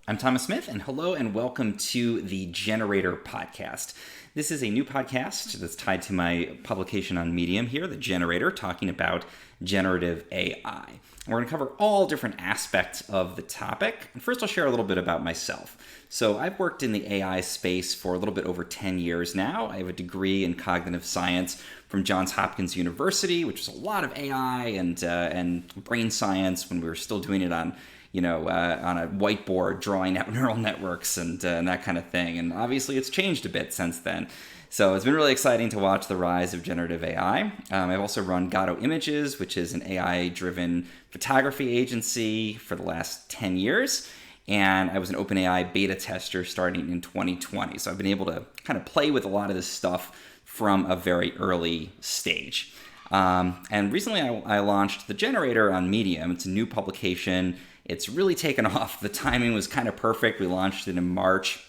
I'm Thomas Smith, and hello and welcome to the Generator podcast. This is a new podcast that's tied to my publication on Medium here, The Generator, talking about generative AI. And we're going to cover all different aspects of the topic. And first, I'll share a little bit about myself. So I've worked in the AI space for a little bit over 10 years now. I have a degree in cognitive science from Johns Hopkins University, which is a lot of AI and brain science when we were still doing it on on a whiteboard, drawing out neural networks and that kind of thing. And obviously it's changed a bit since then. So it's been really exciting to watch the rise of generative AI. I've also run Auto Images, which is an AI-driven photography agency for the last 10 years. And I was an OpenAI beta tester starting in 2020. So I've been able to kind of play with a lot of this stuff from a very early stage. And recently I launched The Generator on Medium. It's a new publication. It's really taken off. The timing was kind of perfect. We launched it in March.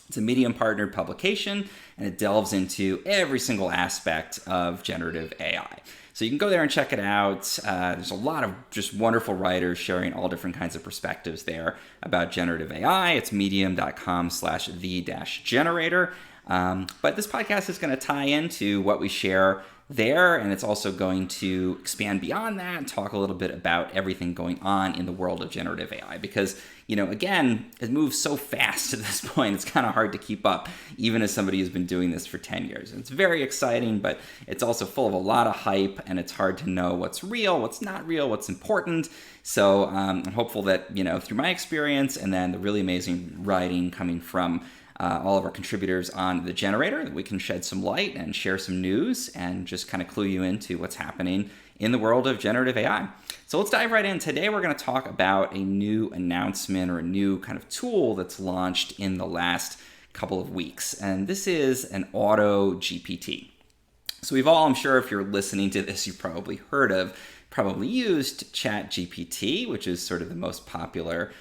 It's a Medium partnered publication, and it delves into every single aspect of generative AI. So you can go there and check it out. There's a lot of just wonderful writers sharing all different kinds of perspectives there about generative AI. It's medium.com/the-generator. But this podcast is going to tie into what we share there, and it's also going to expand beyond that and talk a little bit about everything going on in the world of generative AI because, again, it moves so fast at this point, it's kind of hard to keep up, even as somebody who's been doing this for 10 years. It's very exciting, but it's also full of a lot of hype, and it's hard to know what's real, what's not real, what's important. So I'm hopeful that, through my experience and then the really amazing writing coming from all of our contributors on The Generator, that we can shed some light and share some news and just kind of clue you into what's happening in the world of generative AI. So let's dive right in. Today we're going to talk about a new announcement or a new kind of tool that's launched in the last couple of weeks. And this is an Auto GPT. So we've all, I'm sure if you're listening to this, you've probably heard of, probably used ChatGPT, which is sort of the most popular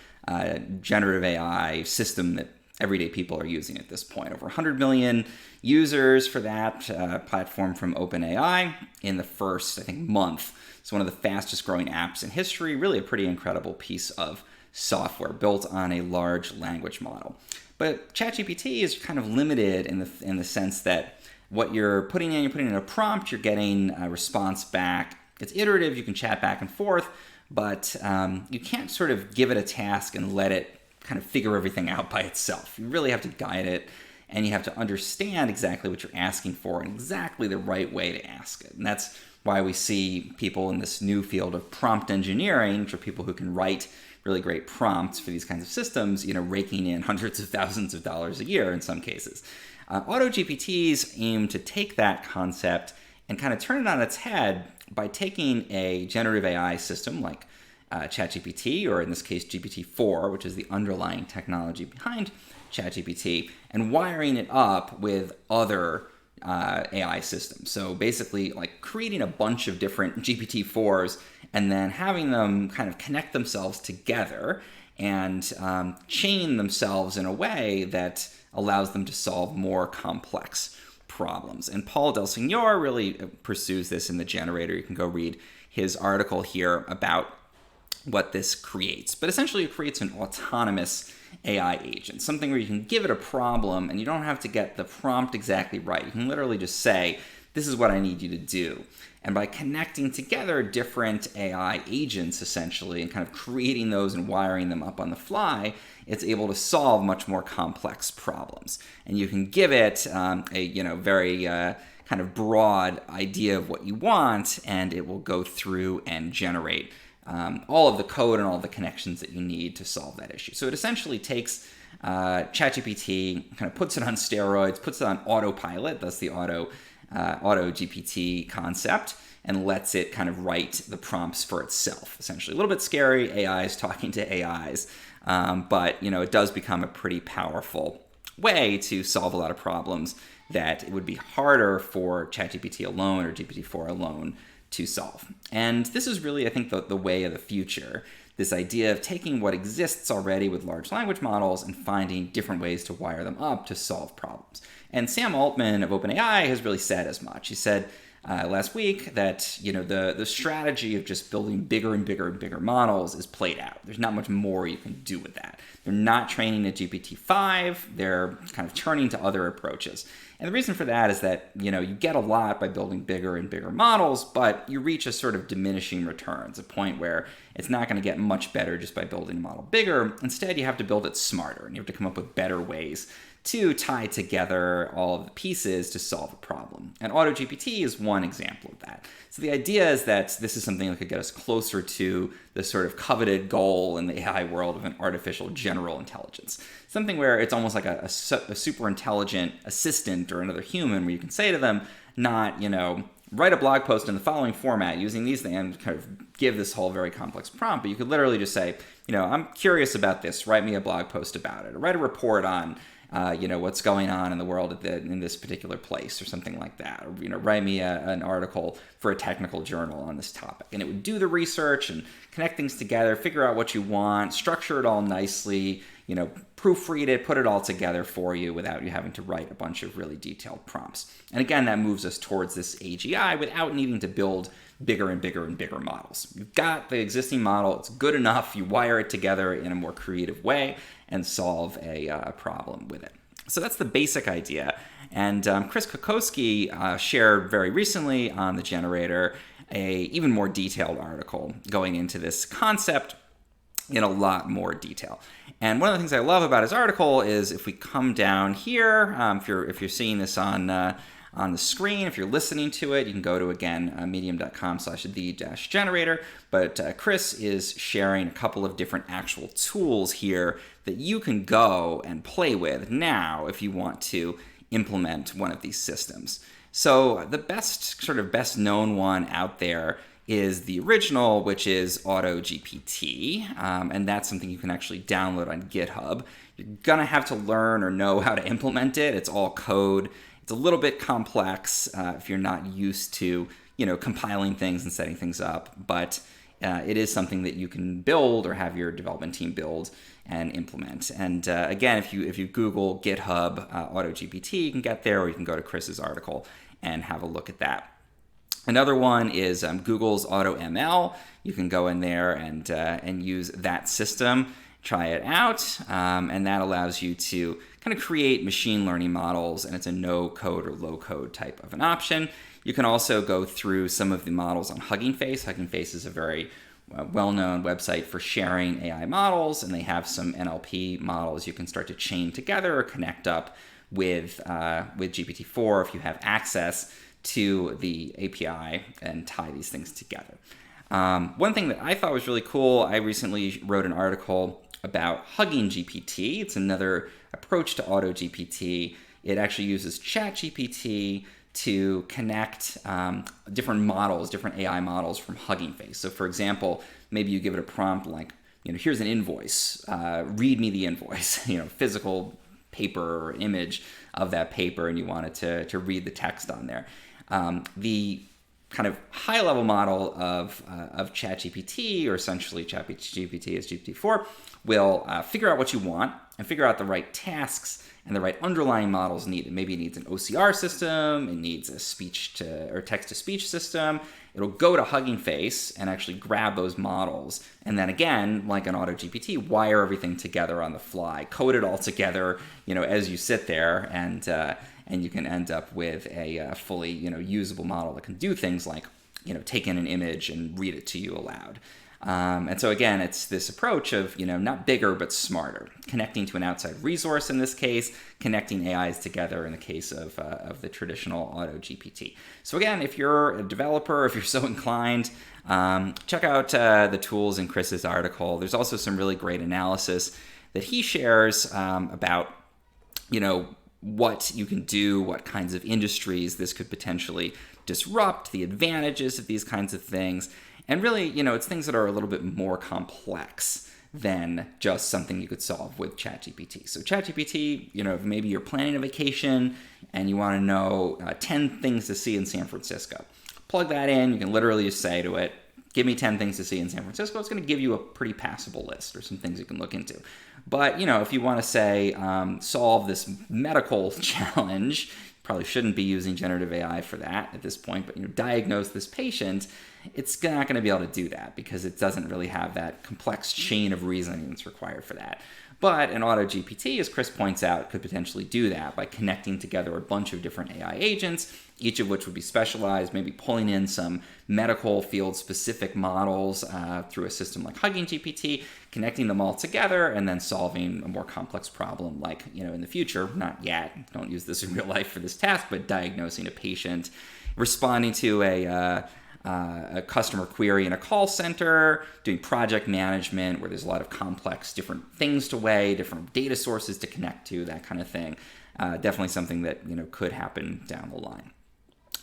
generative AI system that everyday people are using at this point. Over 100 million users for that platform from OpenAI in the first, I think, month. It's one of the fastest growing apps in history, really a pretty incredible piece of software built on a large language model. But ChatGPT is kind of limited in the sense that what you're putting in a prompt, you're getting a response back. It's iterative, you can chat back and forth, but you can't sort of give it a task and let it kind of figure everything out by itself. You really have to guide it, and you have to understand exactly what you're asking for and exactly the right way to ask it. And that's why we see people in this new field of prompt engineering, which are people who can write really great prompts for these kinds of systems, raking in hundreds of thousands of dollars a year in some cases. Auto GPTs aim to take that concept and kind of turn it on its head by taking a generative AI system like ChatGPT, or in this case GPT-4, which is the underlying technology behind ChatGPT, and wiring it up with other AI systems. So basically like creating a bunch of different GPT-4s and then having them kind of connect themselves together and chain themselves in a way that allows them to solve more complex problems. And Paul Del Signor really pursues this in The Generator. You can go read his article here about what this creates. But essentially it creates an autonomous AI agent, something where you can give it a problem and you don't have to get the prompt exactly right. You can literally just say, this is what I need you to do. And by connecting together different AI agents, essentially, and kind of creating those and wiring them up on the fly, it's able to solve much more complex problems. And you can give it a very kind of broad idea of what you want, and it will go through and generate all of the code and all the connections that you need to solve that issue. So it essentially takes ChatGPT, kind of puts it on steroids, puts it on autopilot, that's the Auto GPT concept, and lets it kind of write the prompts for itself, essentially. A little bit scary, AIs talking to AIs, but it does become a pretty powerful way to solve a lot of problems that it would be harder for ChatGPT alone or GPT-4 alone to solve. And this is really, I think, the way of the future. This idea of taking what exists already with large language models and finding different ways to wire them up to solve problems. And Sam Altman of OpenAI has really said as much. He said, last week that the strategy of just building bigger and bigger and bigger models is played out. There's not much more you can do with that. They're not training a GPT-5. They're kind of turning to other approaches. And the reason for that is that you get a lot by building bigger and bigger models, but you reach a sort of diminishing returns, a point where it's not going to get much better just by building a model bigger. Instead, you have to build it smarter, and you have to come up with better ways to tie together all of the pieces to solve a problem. And Auto GPT is one example of that. So the idea is that this is something that could get us closer to the sort of coveted goal in the AI world of an artificial general intelligence. Something where it's almost like a super intelligent assistant or another human, where you can say to them, not, write a blog post in the following format using these things, and kind of give this whole very complex prompt. But you could literally just say, I'm curious about this, write me a blog post about it, or write a report on what's going on in the world in this particular place, or something like that. Or, write me an article for a technical journal on this topic. And it would do the research and connect things together, figure out what you want, structure it all nicely, proofread it, put it all together for you without you having to write a bunch of really detailed prompts. And again, that moves us towards this AGI without needing to build bigger and bigger and bigger models. You've got the existing model, it's good enough, you wire it together in a more creative way and solve a problem with it. So that's the basic idea. And Chris Kokoski shared very recently on the Generator a even more detailed article going into this concept in a lot more detail. And one of the things I love about his article is, if we come down here, if you're seeing this on the screen, if you're listening to it, you can go to, again, medium.com/the-generator. But Chris is sharing a couple of different actual tools here that you can go and play with now if you want to implement one of these systems. So the best known one out there is the original, which is Auto GPT, and that's something you can actually download on GitHub. You're gonna have to learn or know how to implement it. It's all code. It's a little bit complex if you're not used to, compiling things and setting things up, but it is something that you can build or have your development team build and implement. And again, if you Google GitHub Auto GPT, you can get there, or you can go to Chris's article and have a look at that. Another one is Google's Auto ML. You can go in there and use that system, try it out, and that allows you to kind of create machine learning models, and it's a no-code or low-code type of an option. You can also go through some of the models on Hugging Face. Hugging Face is a very well-known website for sharing AI models, and they have some NLP models you can start to chain together or connect up with GPT-4 if you have access to the API and tie these things together. One thing that I thought was really cool, I recently wrote an article about Hugging GPT. It's another approach to Auto GPT. It actually uses ChatGPT to connect different models, different AI models from Hugging Face. So for example, maybe you give it a prompt like, here's an invoice, read me the invoice, physical paper or image of that paper, and you want it to read the text on there. The kind of high-level model of ChatGPT, or essentially ChatGPT is GPT-4, will figure out what you want and figure out the right tasks and the right underlying models needed. Maybe it needs an OCR system, it needs a text-to-speech system. It'll go to Hugging Face and actually grab those models, and then again, like an Auto GPT, wire everything together on the fly, code it all together, as you sit there, and you can end up with a fully, usable model that can do things like, take in an image and read it to you aloud. And so again, it's this approach of, not bigger, but smarter, connecting to an outside resource in this case, connecting AIs together in the case of the traditional Auto GPT. So again, if you're a developer, if you're so inclined, check out the tools in Chris's article. There's also some really great analysis that he shares about, what you can do, what kinds of industries this could potentially disrupt, the advantages of these kinds of things. And really, it's things that are a little bit more complex than just something you could solve with ChatGPT. So ChatGPT, maybe you're planning a vacation and you want to know 10 things to see in San Francisco. Plug that in. You can literally just say to it, give me 10 things to see in San Francisco. It's going to give you a pretty passable list or some things you can look into. But, if you want to say, solve this medical challenge, probably shouldn't be using generative AI for that at this point, but diagnose this patient, it's not going to be able to do that because it doesn't really have that complex chain of reasoning that's required for that. But an Auto GPT, as Chris points out, could potentially do that by connecting together a bunch of different AI agents, each of which would be specialized, maybe pulling in some medical field-specific models through a system like Auto GPT, connecting them all together, and then solving a more complex problem like, in the future, not yet, don't use this in real life for this task, but diagnosing a patient, responding to a customer query in a call center, doing project management where there's a lot of complex different things to weigh, different data sources to connect to, that kind of thing. Definitely something that could happen down the line.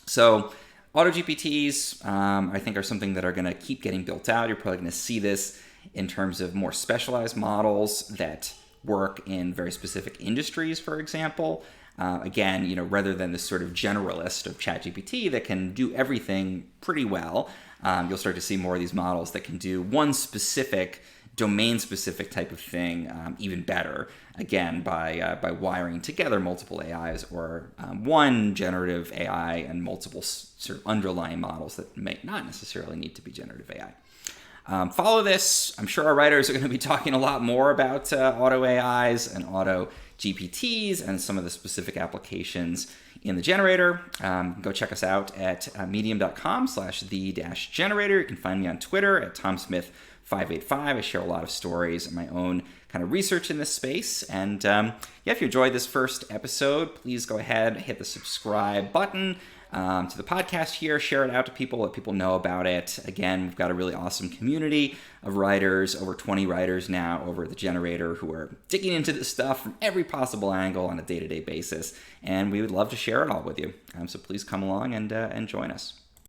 So Auto GPTs, I think, are something that are going to keep getting built out. You're probably going to see this in terms of more specialized models that work in very specific industries, for example. Again, rather than this sort of generalist of ChatGPT that can do everything pretty well, you'll start to see more of these models that can do one specific, domain-specific type of thing even better, again, by wiring together multiple AIs or one generative AI and multiple sort of underlying models that may not necessarily need to be generative AI. Follow this. I'm sure our writers are going to be talking a lot more about auto AIs and auto GPTs and some of the specific applications in the generator. Go check us out at medium.com/the-generator. You can find me on Twitter at TomSmith585. I share a lot of stories and my own kind of research in this space. And if you enjoyed this first episode, please go ahead, hit the subscribe button to the podcast here, share it out to people, let people know about it. Again, we've got a really awesome community of writers, over 20 writers now over at the generator who are digging into this stuff from every possible angle on a day-to-day basis, and we would love to share it all with you. So please come along and join us.